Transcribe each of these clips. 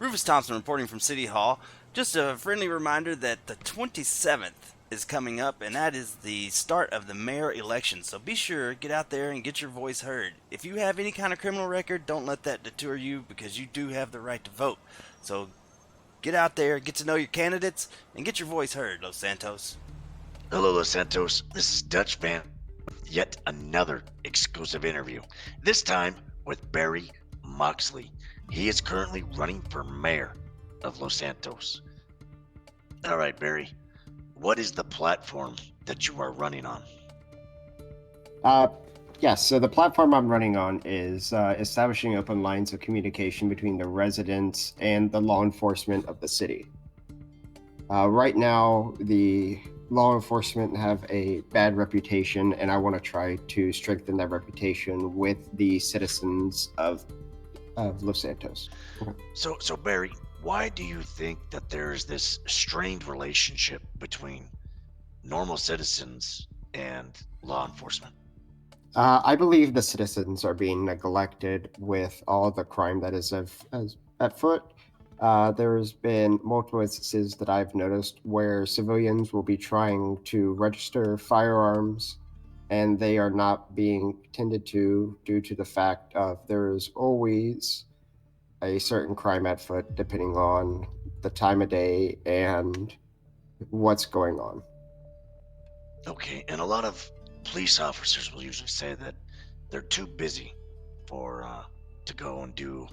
Rufus Thompson reporting from City Hall. Just a friendly reminder that the 27th is coming up, and that is the start of the mayor election. So be sure, get out there and get your voice heard. If you have any kind of criminal record, don't let that deter you because you do have the right to vote. So get out there, get to know your candidates, and get your voice heard, Los Santos. Hello, Los Santos. This is Dutch Van with yet another exclusive interview. This time with Berry Moxley. He is currently running for mayor of Los Santos. All right, Barry, what is the platform that you are running on? Uh, yes, so the platform I'm running on is establishing open lines of communication between the residents and the law enforcement of the city. Right now, the law enforcement have a bad reputation, and I want to try to strengthen that reputation with the citizens of Los Santos. So Barry, why do you think that there's this strained relationship between normal citizens and law enforcement? I believe the citizens are being neglected with all the crime that is at foot. There's been multiple instances that I've noticed where civilians will be trying to register firearms and they are not being tended to due to the fact of there's always a certain crime at foot depending on the time of day and what's going on. Okay, and a lot of police officers will usually say that they're too busy for to go and do,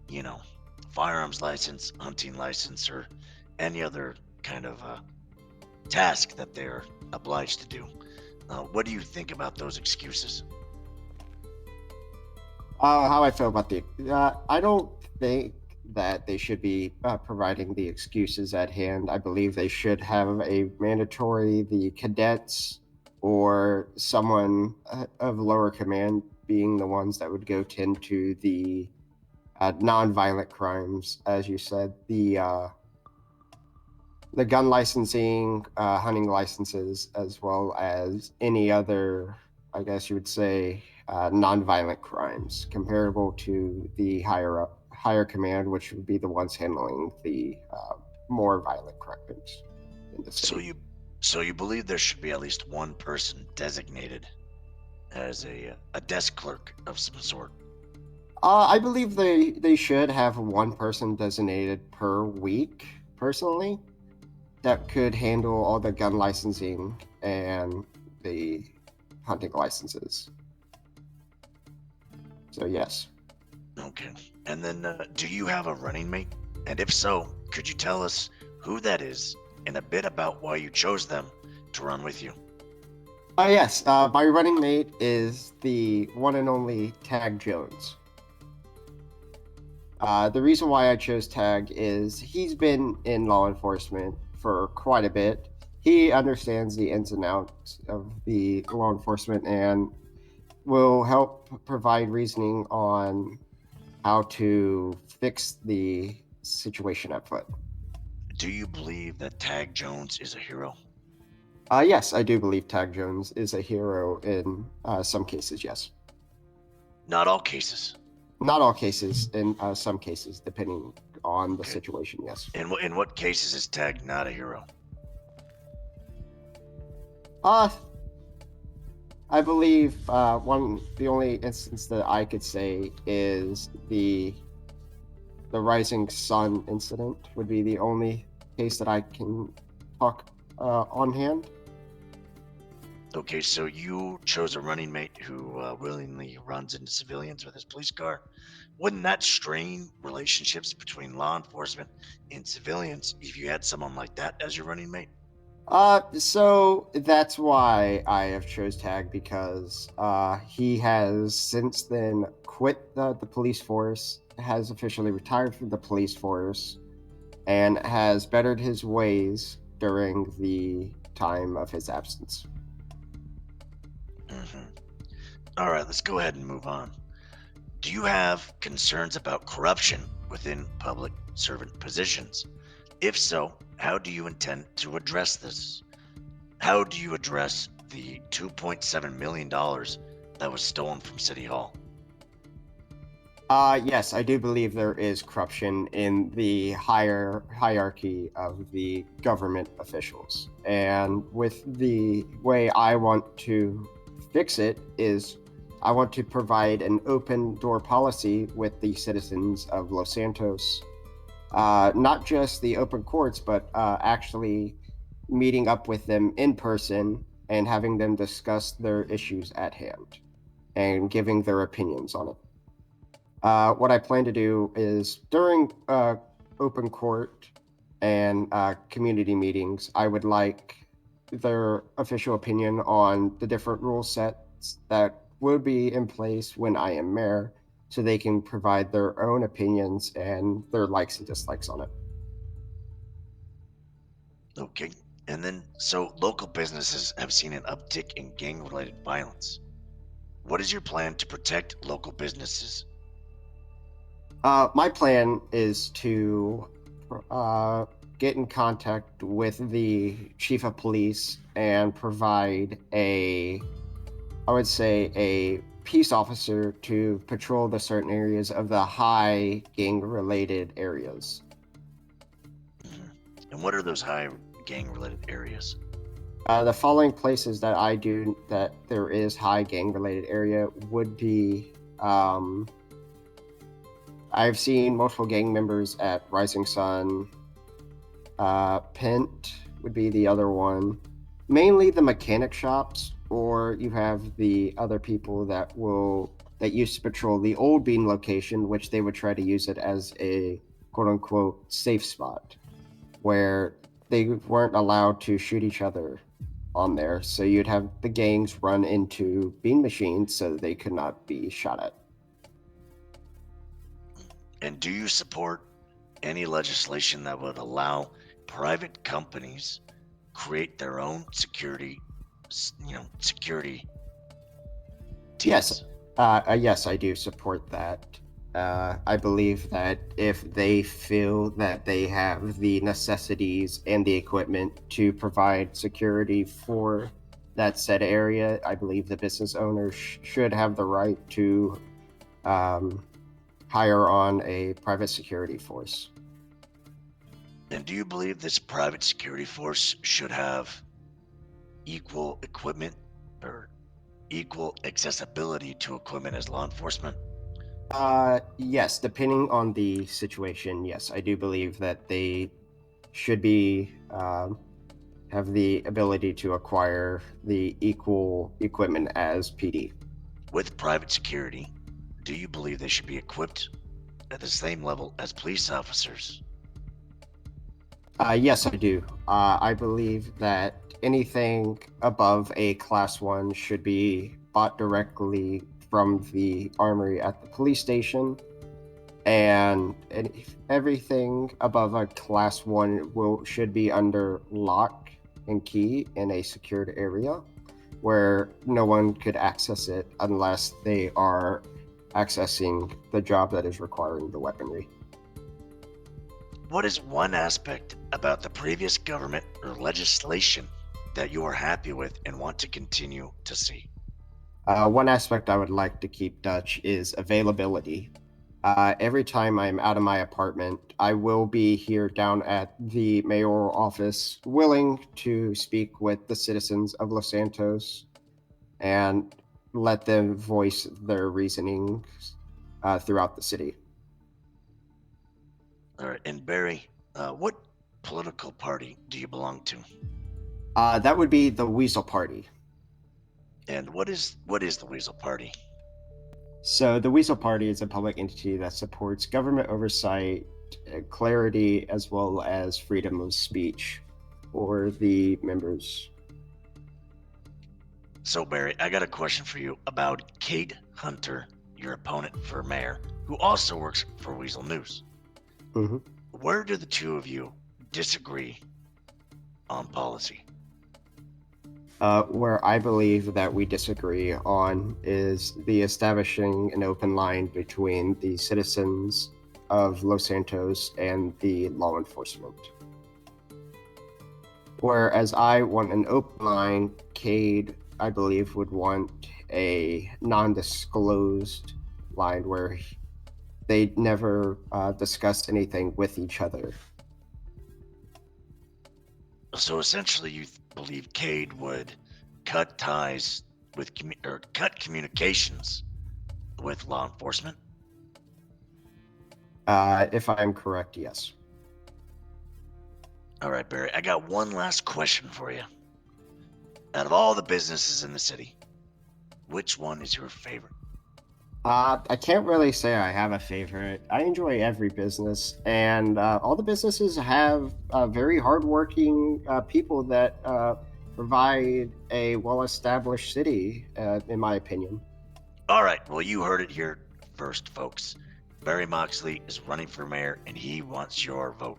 you know, firearms license, hunting license, or any other kind of task that they're obliged to do. What do you think about those excuses? How I feel about I don't think that they should be providing the excuses at hand. I believe they should have a mandatory, the cadets or someone of lower command being the ones that would go tend to the non-violent crimes, as you said, the gun licensing, hunting licenses, as well as any other, I guess you would say, non-violent crimes, comparable to the higher command, which would be the ones handling the more violent crimes in the So city. you believe there should be at least one person designated as a desk clerk of some sort? I believe they should have one person designated per week, personally, that could handle all the gun licensing and the hunting licenses. So yes. Okay. And then, do you have a running mate? And if so, could you tell us who that is and a bit about why you chose them to run with you? Yes, my running mate is the one and only Tag Jones. The reason why I chose Tag is he's been in law enforcement for quite a bit. He understands the ins and outs of the law enforcement and will help provide reasoning on how to fix the situation at foot. Do you believe that Tag Jones is a hero? Yes, I do believe Tag Jones is a hero in some cases, yes. Not all cases. Not all cases, in some cases, depending on the Okay. situation, yes. In what cases is Tag not a hero? Uh, I believe the only instance that I could say is the Rising Sun incident would be the only case that I can talk on hand. Okay, so you chose a running mate who willingly runs into civilians with his police car. Wouldn't that strain relationships between law enforcement and civilians if you had someone like that as your running mate? So that's why I have chose Tag, because he has since then quit the police force, has officially retired from the police force, and has bettered his ways during the time of his absence. hmm All right, let's go ahead and move on. Do you have concerns about corruption within public servant positions? If so, how do you intend to address this? How do you address the $2.7 million that was stolen from City Hall? Yes, I do believe there is corruption in the higher hierarchy of the government officials. And with the way I want to fix it is I want to provide an open door policy with the citizens of Los Santos. Not just the open courts, but actually meeting up with them in person and having them discuss their issues at hand and giving their opinions on it. What I plan to do is during open court and community meetings, I would like their official opinion on the different rule sets that will be in place when I am mayor, so they can provide their own opinions and their likes and dislikes on it. Okay. And then, so local businesses have seen an uptick in gang related violence. What is your plan to protect local businesses? My plan is to uh, get in contact with the chief of police and provide I would say, a peace officer to patrol the certain areas of the high gang related areas. And what are those high gang related areas? The following places that I do that there is high gang related area would be I've seen multiple gang members at Rising Sun. Pent would be the other one. Mainly the mechanic shops, or you have the other people that used to patrol the old Bean location, which they would try to use it as a quote unquote safe spot where they weren't allowed to shoot each other on there. So you'd have the gangs run into bean machines so they could not be shot at. And do you support any legislation that would allow private companies create their own security teams? Yes, I do support that. I believe that if they feel that they have the necessities and the equipment to provide security for that said area, I believe the business owners should have the right to hire on a private security force. And do you believe this private security force should have equal equipment or equal accessibility to equipment as law enforcement? Yes, depending on the situation, yes, I do believe that they should be have the ability to acquire the equal equipment as PD. With private security, do you believe they should be equipped at the same level as police officers? Yes, I do. I believe that anything above a class 1 should be bought directly from the armory at the police station, and everything above a class 1 should be under lock and key in a secured area where no one could access it unless they are accessing the job that is requiring the weaponry. What is one aspect about the previous government or legislation that you are happy with and want to continue to see? One aspect I would like to keep Dutch is availability. Every time I'm out of my apartment, I will be here down at the mayoral office, willing to speak with the citizens of Los Santos and let them voice their reasoning throughout the city. All right, and Barry, what political party do you belong to? That would be the Weazel Party. And what is the Weazel Party? So the Weazel Party is a public entity that supports government oversight, clarity, as well as freedom of speech for the members. So Barry, I got a question for you about Kate Hunter, your opponent for mayor, who also works for Weazel News. Mm-hmm. Where do the two of you disagree on policy? Where I believe that we disagree on is the establishing an open line between the citizens of Los Santos and the law enforcement. Whereas I want an open line, Cade, I believe, would want a non-disclosed line where they never discussed anything with each other. So essentially, you believe Cade would cut ties with or cut communications with law enforcement? If I'm correct, yes. All right, Barry. I got one last question for you. Out of all the businesses in the city, which one is your favorite? I can't really say I have a favorite. I enjoy every business, and all the businesses have very hardworking people that provide a well-established city, in my opinion. All right. Well, you heard it here first, folks. Berry Moxley is running for mayor, and he wants your vote.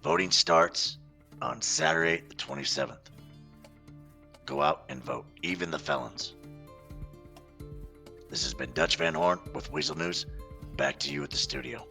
Voting starts on Saturday, the 27th. Go out and vote, even the felons. This has been Dutch Van Horn with Weazel News. Back to you at the studio.